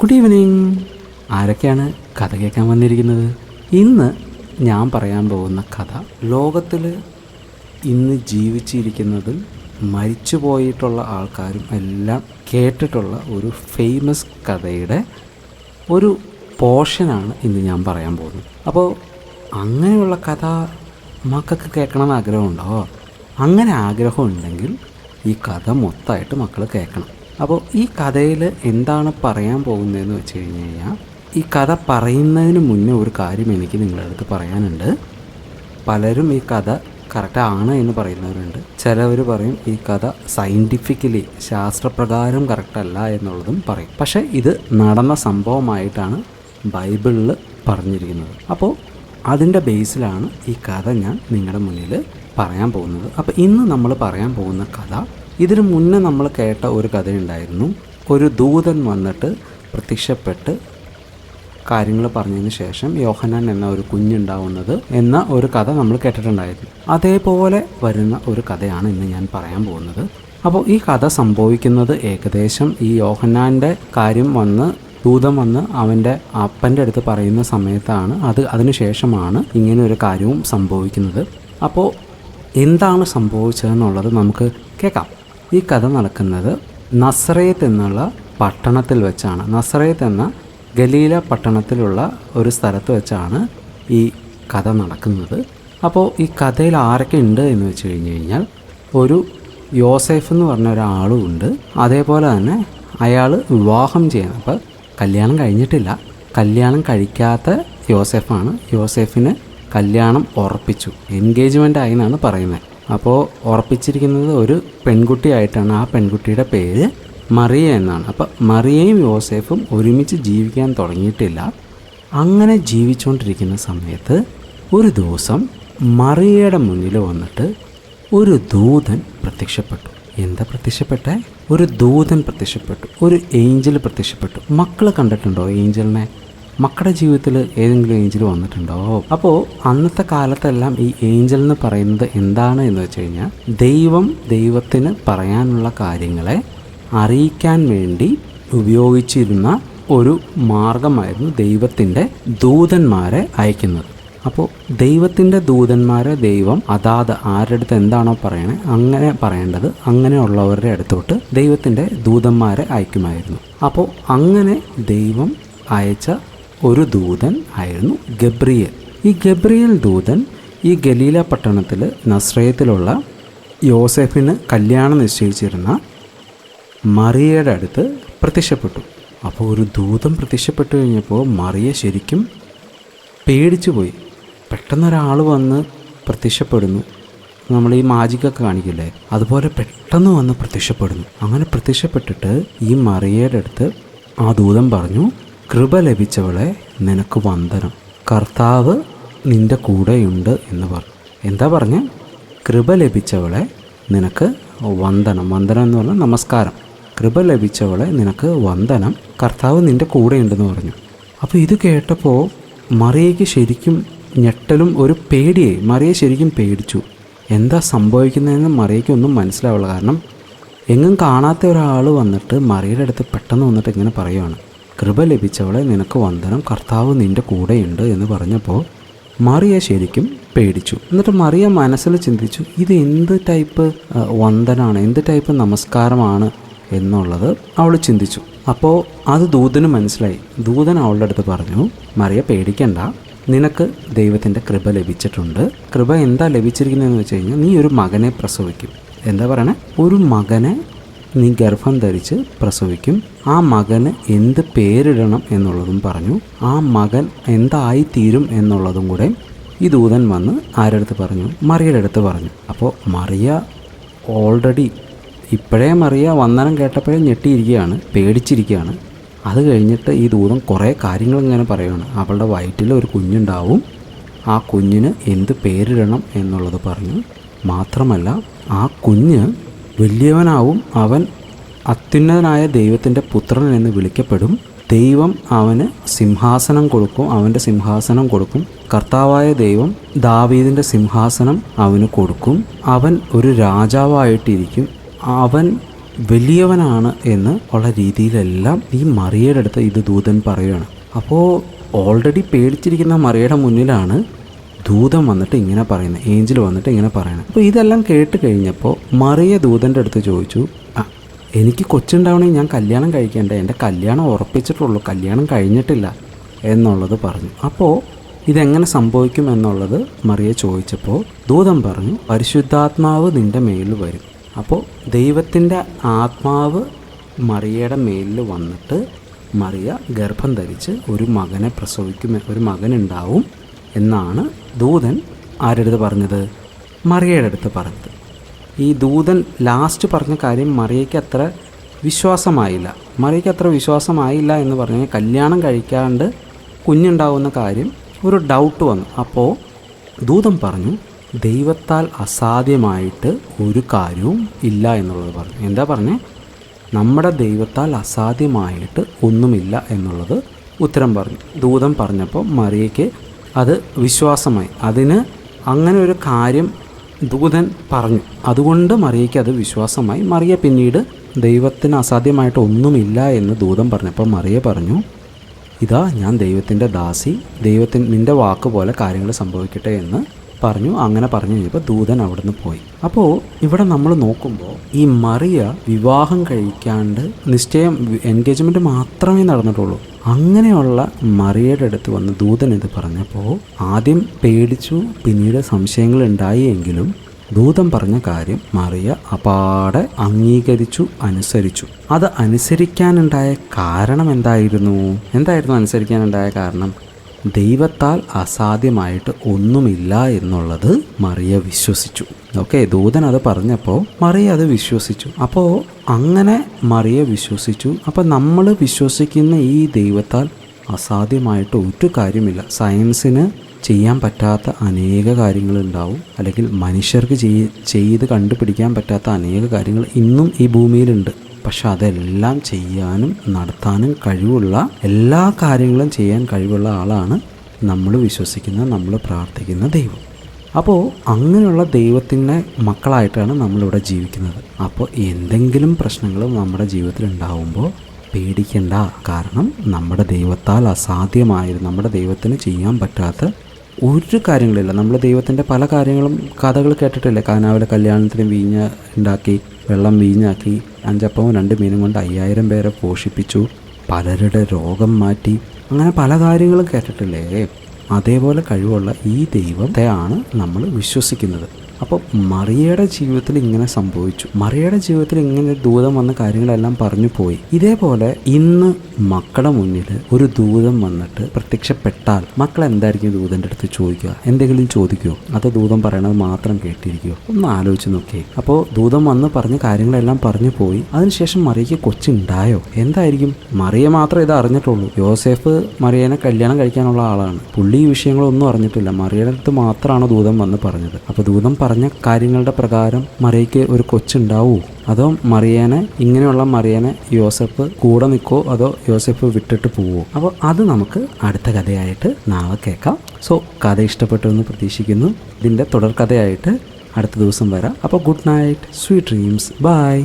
Good evening. ആരൊക്കെയാണ് കഥ കേൾക്കാൻ വന്നിരിക്കുന്നത്? ഇന്ന് ഞാൻ പറയാൻ പോകുന്ന കഥ ലോകത്തിൽ ഇന്ന് ജീവിച്ചിരിക്കുന്നതും മരിച്ചു പോയിട്ടുള്ള ആൾക്കാരും എല്ലാം കേട്ടിട്ടുള്ള ഒരു ഫേമസ് കഥയുടെ ഒരു പോർഷനാണ് ഇന്ന് ഞാൻ പറയാൻ പോകുന്നത്. അപ്പോൾ അങ്ങനെയുള്ള കഥ മക്കൾക്ക് കേൾക്കണമെന്ന് ആഗ്രഹമുണ്ടോ? അങ്ങനെ ആഗ്രഹം ഉണ്ടെങ്കിൽ ഈ കഥ മൊത്തമായിട്ട് മക്കൾ കേൾക്കണം. അപ്പോൾ ഈ കഥയിൽ എന്താണ് പറയാൻ പോകുന്നതെന്ന് വെച്ച് കഴിഞ്ഞ് കഴിഞ്ഞാൽ, ഈ കഥ പറയുന്നതിന് മുന്നേ ഒരു കാര്യം എനിക്ക് നിങ്ങളുടെ അടുത്ത് പറയാനുണ്ട്. പലരും ഈ കഥ കറക്റ്റാണ് എന്ന് പറയുന്നവരുണ്ട്. ചിലവർ പറയും ഈ കഥ സയൻറ്റിഫിക്കലി ശാസ്ത്രപ്രകാരം കറക്റ്റല്ല എന്നുള്ളതും പറയും. പക്ഷേ ഇത് നടന്ന സംഭവമായിട്ടാണ് ബൈബിളിൽ പറഞ്ഞിരിക്കുന്നത്. അപ്പോൾ അതിൻ്റെ ബേസിലാണ് ഈ കഥ ഞാൻ നിങ്ങളുടെ മുന്നിൽ പറയാൻ പോകുന്നത്. അപ്പോൾ ഇന്ന് നമ്മൾ പറയാൻ പോകുന്ന കഥ, ഇതിനു മുന്നേ നമ്മൾ കേട്ട ഒരു കഥയുണ്ടായിരുന്നു. ഒരു ദൂതൻ വന്നിട്ട് പ്രത്യക്ഷപ്പെട്ട് കാര്യങ്ങൾ പറഞ്ഞതിന് ശേഷം യോഹന്നാൻ എന്ന ഒരു കുഞ്ഞുണ്ടാവുന്നത് എന്ന ഒരു കഥ നമ്മൾ കേട്ടിട്ടുണ്ടായിരുന്നു. അതേപോലെ വരുന്ന ഒരു കഥയാണ് ഇന്ന് ഞാൻ പറയാൻ പോകുന്നത്. അപ്പോൾ ഈ കഥ സംഭവിക്കുന്നത് ഏകദേശം ഈ യോഹന്നാൻ്റെ കാര്യം ദൂതൻ വന്ന് അവൻ്റെ അപ്പൻ്റെ അടുത്ത് പറയുന്ന സമയത്താണ്. അതിനുശേഷമാണ് ഇങ്ങനെ ഒരു കാര്യവും സംഭവിക്കുന്നത്. അപ്പോൾ എന്താണ് സംഭവിച്ചതെന്നുള്ളത് നമുക്ക് കേൾക്കാം. ഈ കഥ നടക്കുന്നത് നസറേത്ത് എന്നുള്ള പട്ടണത്തിൽ വെച്ചാണ്. നസറേത്ത് എന്ന ഗലീല പട്ടണത്തിലുള്ള ഒരു സ്ഥലത്ത് വെച്ചാണ് ഈ കഥ നടക്കുന്നത്. അപ്പോൾ ഈ കഥയിൽ ആരൊക്കെ ഉണ്ട് എന്ന് വെച്ച് കഴിഞ്ഞ് കഴിഞ്ഞാൽ, ഒരു യോസേഫ് എന്ന് പറഞ്ഞ ഒരാളും ഉണ്ട്. അതേപോലെ തന്നെ അയാൾ വിവാഹം ചെയ്യണം. അപ്പോൾ കല്യാണം കഴിഞ്ഞിട്ടില്ല. കല്യാണം കഴിക്കാത്ത യോസേഫാണ്. യോസേഫിന് കല്യാണം ഉറപ്പിച്ചു, എൻഗേജ്മെൻ്റ് ആയി എന്നാണ് പറയുന്നത്. അപ്പോൾ ഉറപ്പിച്ചിരിക്കുന്നത് ഒരു പെൺകുട്ടിയായിട്ടാണ്. ആ പെൺകുട്ടിയുടെ പേര് മറിയ എന്നാണ്. അപ്പോൾ മറിയയും യോസേഫും ഒരുമിച്ച് ജീവിക്കാൻ തുടങ്ങിയിട്ടില്ല. അങ്ങനെ ജീവിച്ചുകൊണ്ടിരിക്കുന്ന സമയത്ത് ഒരു ദിവസം മറിയയുടെ മുന്നിൽ വന്നിട്ട് ഒരു ദൂതൻ പ്രത്യക്ഷപ്പെട്ടു. എന്താ പ്രത്യക്ഷപ്പെട്ടെ? ഒരു ദൂതൻ പ്രത്യക്ഷപ്പെട്ടു, ഒരു ഏഞ്ചൽ പ്രത്യക്ഷപ്പെട്ടു. മക്കൾ കണ്ടിട്ടുണ്ടോ ഏഞ്ചലിനെ? മക്കളുടെ ജീവിതത്തിൽ ഏതെങ്കിലും ഏഞ്ചൽ വന്നിട്ടുണ്ടോ? അപ്പോൾ അന്നത്തെ കാലത്തെല്ലാം ഈ ഏഞ്ചൽ എന്ന് പറയുന്നത് എന്താണ് എന്ന് വെച്ച് കഴിഞ്ഞാൽ, ദൈവത്തിന് പറയാനുള്ള കാര്യങ്ങളെ അറിയിക്കാൻ വേണ്ടി ഉപയോഗിച്ചിരുന്ന ഒരു മാർഗമായിരുന്നു ദൈവത്തിൻ്റെ ദൂതന്മാരെ അയക്കുന്നത്. അപ്പോൾ ദൈവത്തിൻ്റെ ദൂതന്മാരെ ദൈവം ആരുടെ അടുത്ത് എന്താണോ പറയണേ അങ്ങനെ പറയേണ്ടത്, അങ്ങനെയുള്ളവരുടെ അടുത്തോട്ട് ദൈവത്തിൻ്റെ ദൂതന്മാരെ അയക്കുമായിരുന്നു. അപ്പോൾ അങ്ങനെ ദൈവം അയച്ച ഒരു ദൂതൻ ആയിരുന്നു ഗബ്രിയേൽ. ഈ ഗബ്രിയേൽ ദൂതൻ ഈ ഗലീല പട്ടണത്തിൽ നസ്രയത്തിലുള്ള യോസേഫിന് കല്യാണം നിശ്ചയിച്ചിരുന്ന മറിയയുടെ അടുത്ത് പ്രത്യക്ഷപ്പെട്ടു. അപ്പോൾ ഒരു ദൂതൻ പ്രത്യക്ഷപ്പെട്ടു കഴിഞ്ഞപ്പോൾ മറിയ ശരിക്കും പേടിച്ചു പോയി. പെട്ടെന്നൊരാൾ വന്ന് പ്രത്യക്ഷപ്പെടുന്നു. നമ്മൾ ഈ മാജിക്കൊക്കെ കാണിക്കില്ലേ, അതുപോലെ പെട്ടെന്ന് വന്ന് പ്രത്യക്ഷപ്പെടുന്നു. അങ്ങനെ പ്രത്യക്ഷപ്പെട്ടിട്ട് ഈ മറിയയുടെ അടുത്ത് ആ ദൂതൻ പറഞ്ഞു, കൃപ ലഭിച്ചവളെ നിനക്ക് വന്ദനം, കർത്താവ് നിൻ്റെ കൂടെയുണ്ട് എന്ന് പറഞ്ഞു. എന്താ പറഞ്ഞ്? കൃപ ലഭിച്ചവളെ നിനക്ക് വന്ദനം. വന്ദനം എന്ന് പറഞ്ഞാൽ നമസ്കാരം. കൃപ ലഭിച്ചവളെ നിനക്ക് വന്ദനം, കർത്താവ് നിൻ്റെ കൂടെയുണ്ടെന്ന് പറഞ്ഞു. അപ്പോൾ ഇത് കേട്ടപ്പോൾ മറിയയ്ക്ക് ശരിക്കും ഞെട്ടലും ഒരു പേടിയായി. മറിയ ശരിക്കും പേടിച്ചു. എന്താ സംഭവിക്കുന്നതെന്ന് മറിയയ്ക്ക് ഒന്നും മനസ്സിലാവില്ല. കാരണം എങ്ങും കാണാത്ത ഒരാൾ വന്നിട്ട് മറിയയുടെ അടുത്ത് പെട്ടെന്ന് വന്നിട്ട് ഇങ്ങനെ പറയുകയാണ്, കൃപ ലഭിച്ചവളെ നിനക്ക് വന്ദനം, കർത്താവ് നിൻ്റെ കൂടെയുണ്ട് എന്ന് പറഞ്ഞപ്പോൾ മറിയ ശരിക്കും പേടിച്ചു. എന്നിട്ട് മറിയ മനസ്സിൽ ചിന്തിച്ചു, ഇത് എന്ത് ടൈപ്പ് വന്ദനമാണ്, എന്ത് ടൈപ്പ് നമസ്കാരമാണ് എന്നുള്ളത് അവൾ ചിന്തിച്ചു. അപ്പോൾ അത് ദൂതന് മനസ്സിലായി. ദൂതൻ അവളുടെ അടുത്ത് പറഞ്ഞു, മറിയ പേടിക്കണ്ട, നിനക്ക് ദൈവത്തിൻ്റെ കൃപ ലഭിച്ചിട്ടുണ്ട്. കൃപ എന്താ ലഭിച്ചിരിക്കുന്നതെന്ന് വെച്ച് കഴിഞ്ഞാൽ, നീ ഒരു മകനെ പ്രസവിക്കും. എന്താ പറയണേ? ഒരു മകനെ നീ ഗർഭം ധരിച്ച് പ്രസവിക്കും. ആ മകന് എന്ത് പേരിടണം എന്നുള്ളതും പറഞ്ഞു. ആ മകൻ എന്തായിത്തീരും എന്നുള്ളതും കൂടെ ഈ ദൂതൻ വന്ന് ആരുടെ അടുത്ത് പറഞ്ഞു? മറിയയുടെ അടുത്ത് പറഞ്ഞു. അപ്പോൾ മറിയ ഓൾറെഡി ഇപ്പോഴേ മറിയ വന്ദനം കേട്ടപ്പോഴേ ഞെട്ടിയിരിക്കുകയാണ്, പേടിച്ചിരിക്കുകയാണ്. അത് കഴിഞ്ഞിട്ട് ഈ ദൂതൻ കുറേ കാര്യങ്ങൾ ഇങ്ങനെ പറയുകയാണ്. അവളുടെ വയറ്റിൽ ഒരു കുഞ്ഞുണ്ടാവും, ആ കുഞ്ഞിന് എന്ത് പേരിടണം എന്നുള്ളത് പറഞ്ഞു. മാത്രമല്ല ആ കുഞ്ഞ് വലിയവനാവും, അവൻ അത്യുന്നതനായ ദൈവത്തിൻ്റെ പുത്രൻ എന്ന് വിളിക്കപ്പെടും. ദൈവം അവന് സിംഹാസനം കൊടുക്കും, അവൻ്റെ സിംഹാസനം കൊടുക്കും. കർത്താവായ ദൈവം ദാവീദിൻ്റെ സിംഹാസനം അവന് കൊടുക്കും. അവൻ ഒരു രാജാവായിട്ടിരിക്കും. അവൻ വലിയവനാണ് എന്ന് ഉള്ള രീതിയിലെല്ലാം ഈ മറിയയുടെ അടുത്ത് ഇത് ദൂതൻ പറയുകയാണ്. അപ്പോൾ ഓൾറെഡി പേടിച്ചിരിക്കുന്ന മറിയയുടെ മുന്നിലാണ് ദൂതൻ വന്നിട്ട് ഇങ്ങനെ പറയുന്നത്, ഏഞ്ചൽ വന്നിട്ട് ഇങ്ങനെ പറയണം. അപ്പോൾ ഇതെല്ലാം കേട്ട് കഴിഞ്ഞപ്പോൾ മറിയ ദൂതൻ്റെ അടുത്ത് ചോദിച്ചു, എനിക്ക് കൊച്ചുണ്ടാവണമെങ്കിൽ ഞാൻ കല്യാണം കഴിക്കേണ്ടേ, എൻ്റെ കല്യാണം ഉറപ്പിച്ചിട്ടുള്ളൂ, കല്യാണം കഴിഞ്ഞിട്ടില്ല എന്നുള്ളത് പറഞ്ഞു. അപ്പോൾ ഇതെങ്ങനെ സംഭവിക്കും എന്നുള്ളത് മറിയ ചോദിച്ചപ്പോൾ ദൂതൻ പറഞ്ഞു, പരിശുദ്ധാത്മാവ് നിൻ്റെ മേലിൽ വരും. അപ്പോൾ ദൈവത്തിൻ്റെ ആത്മാവ് മറിയയുടെ മേലിൽ വന്നിട്ട് മറിയ ഗർഭം ധരിച്ച് ഒരു മകനെ പ്രസവിക്കും, ഒരു മകനുണ്ടാവും എന്നാണ് ദൂതൻ ആരുടെ അടുത്ത് പറഞ്ഞത്? മറിയയുടെ അടുത്ത് പറഞ്ഞത്. ഈ ദൂതൻ ലാസ്റ്റ് പറഞ്ഞ കാര്യം മറിയയ്ക്ക് അത്ര വിശ്വാസമായില്ല. എന്ന് പറഞ്ഞാൽ കല്യാണം കഴിക്കാണ്ട് കുഞ്ഞുണ്ടാവുന്ന കാര്യം ഒരു ഡൗട്ട് വന്നു. അപ്പോൾ ദൂതൻ പറഞ്ഞു, ദൈവത്താൽ അസാധ്യമായിട്ട് ഒരു കാര്യവും ഇല്ല എന്നുള്ളത് പറഞ്ഞു. എന്താ പറഞ്ഞേ? നമ്മുടെ ദൈവത്താൽ അസാധ്യമായിട്ട് ഒന്നുമില്ല എന്നുള്ളത് ഉത്തരം പറഞ്ഞു. ദൂതൻ പറഞ്ഞപ്പോൾ മറിയയ്ക്ക് അത് വിശ്വാസമായി. അതിന് അങ്ങനെ ഒരു കാര്യം ദൂതൻ പറഞ്ഞു, അതുകൊണ്ട് മറിയയ്ക്ക് അത് വിശ്വാസമായി. മറിയ പിന്നീട് ദൈവത്തിന് അസാധ്യമായിട്ട് ഒന്നുമില്ല എന്ന് ദൂതൻ പറഞ്ഞപ്പോൾ മറിയ പറഞ്ഞു, ഇതാ ഞാൻ ദൈവത്തിൻ്റെ ദാസി, നിൻ്റെ വാക്ക് പോലെ കാര്യങ്ങൾ സംഭവിക്കട്ടെ എന്ന് പറഞ്ഞു. അങ്ങനെ പറഞ്ഞു കഴിഞ്ഞപ്പോൾ ദൂതൻ അവിടുന്ന് പോയി. അപ്പോൾ ഇവിടെ നമ്മൾ നോക്കുമ്പോൾ ഈ മറിയ വിവാഹം കഴിക്കാണ്ട് നിശ്ചയം എൻഗേജ്മെൻറ്റ് മാത്രമേ നടന്നിട്ടുള്ളൂ. അങ്ങനെയുള്ള മറിയയുടെ അടുത്ത് വന്ന് ദൂതൻ ഇത് പറഞ്ഞപ്പോൾ ആദ്യം പേടിച്ചു, പിന്നീട് സംശയങ്ങൾ ഉണ്ടായി. എങ്കിലും ദൂതൻ പറഞ്ഞ കാര്യം മറിയ അപാടെ അംഗീകരിച്ചു, അനുസരിച്ചു. അത് അനുസരിക്കാനുണ്ടായ കാരണം എന്തായിരുന്നു അനുസരിക്കാനുണ്ടായ കാരണം? ദൈവത്താൽ അസാധ്യമായിട്ട് ഒന്നുമില്ല എന്നുള്ളത് മറിയ വിശ്വസിച്ചു. ഓക്കെ, ദൂതൻ അത് പറഞ്ഞപ്പോൾ മറിയ അത് വിശ്വസിച്ചു. അപ്പോൾ അങ്ങനെ മറിയ വിശ്വസിച്ചു. അപ്പോൾ നമ്മൾ വിശ്വസിക്കുന്ന ഈ ദൈവത്താൽ അസാധ്യമായിട്ട് ഒരു കാര്യമില്ല. സയൻസിന് ചെയ്യാൻ പറ്റാത്ത അനേക കാര്യങ്ങളുണ്ടാവും, അല്ലെങ്കിൽ മനുഷ്യർക്ക് ചെയ്ത് കണ്ടുപിടിക്കാൻ പറ്റാത്ത അനേക കാര്യങ്ങൾ ഇന്നും ഈ ഭൂമിയിലുണ്ട്. പക്ഷെ അതെല്ലാം ചെയ്യാനും നടത്താനും കഴിവുള്ള, എല്ലാ കാര്യങ്ങളും ചെയ്യാൻ കഴിവുള്ള ആളാണ് നമ്മൾ വിശ്വസിക്കുന്ന, നമ്മൾ പ്രാർത്ഥിക്കുന്ന ദൈവം. അപ്പോൾ അങ്ങനെയുള്ള ദൈവത്തിൻ്റെ മക്കളായിട്ടാണ് നമ്മളിവിടെ ജീവിക്കുന്നത്. അപ്പോൾ എന്തെങ്കിലും പ്രശ്നങ്ങൾ നമ്മുടെ ജീവിതത്തിൽ ഉണ്ടാവുമ്പോൾ പേടിക്കണ്ട. കാരണം നമ്മുടെ ദൈവത്താൽ അസാധ്യമായത്, നമ്മുടെ ദൈവത്തിന് ചെയ്യാൻ പറ്റാത്ത ഒരു കാര്യങ്ങളില്ല. നമ്മൾ ദൈവത്തിൻ്റെ പല കാര്യങ്ങളും കഥകൾ കേട്ടിട്ടില്ലേ? കാനാവിലെ കല്യാണത്തിന് വീഞ്ഞ് ഉണ്ടാക്കി, വെള്ളം വീഞ്ഞാക്കി, 5 അപ്പവും 2 മീനും കൊണ്ട് 5000 പേരെ പോഷിപ്പിച്ചു, പലരുടെ രോഗം മാറ്റി, അങ്ങനെ പല കാര്യങ്ങളും കേട്ടിട്ടില്ലേ? അതേപോലെ കഴിവുള്ള ഈ ദൈവത്തെയാണ് നമ്മൾ വിശ്വസിക്കുന്നത്. അപ്പോൾ മറിയയുടെ ജീവിതത്തിൽ ഇങ്ങനെ സംഭവിച്ചു. മറിയയുടെ ജീവിതത്തിൽ ഇങ്ങനെ ദൂതം വന്ന കാര്യങ്ങളെല്ലാം പറഞ്ഞു പോയി. ഇതേപോലെ ഇന്ന് മക്കളുടെ മുന്നിൽ ഒരു ദൂതം വന്നിട്ട് പ്രത്യക്ഷപ്പെട്ടാൽ മക്കൾ എന്തായിരിക്കും ദൂതൻ്റെ അടുത്ത് ചോദിക്കുക? എന്തെങ്കിലും ചോദിക്കുമോ? അതോ ദൂതം പറയണത് മാത്രം കേട്ടിരിക്കുമോ? ഒന്ന് ആലോചിച്ച് നോക്കിയേ. അപ്പോൾ ദൂതം വന്ന് പറഞ്ഞ കാര്യങ്ങളെല്ലാം പറഞ്ഞു പോയി. അതിനുശേഷം മറിയയ്ക്ക് കൊച്ചുണ്ടായോ? എന്തായിരിക്കും? മറിയ മാത്രമേ ഇത് അറിഞ്ഞിട്ടുള്ളൂ. യോസേഫ് മറിയനെ കല്യാണം കഴിക്കാനുള്ള ആളാണ്. പുള്ളി ഈ വിഷയങ്ങളൊന്നും അറിഞ്ഞിട്ടില്ല. മറിയയുടെ അടുത്ത് മാത്രമാണ് ദൂതം വന്ന് പറഞ്ഞത്. അപ്പോൾ ദൂതം പറഞ്ഞ കാര്യങ്ങളുടെ പ്രകാരം മറിയയ്ക്ക് ഒരു കൊച്ചുണ്ടാവൂ? അതോ ഇങ്ങനെയുള്ള മറിയനെ യോസഫ് കൂടെ നിൽക്കോ, അതോ യോസഫ് വിട്ടിട്ട് പോവോ? അപ്പോൾ അത് നമുക്ക് അടുത്ത കഥയായിട്ട് നാളെ കേൾക്കാം. സോ കഥ ഇഷ്ടപ്പെട്ടു എന്ന് പ്രതീക്ഷിക്കുന്നു. ഇതിൻ്റെ തുടർക്കഥയായിട്ട് അടുത്ത ദിവസം വരാം. അപ്പോൾ good night, sweet dreams, by.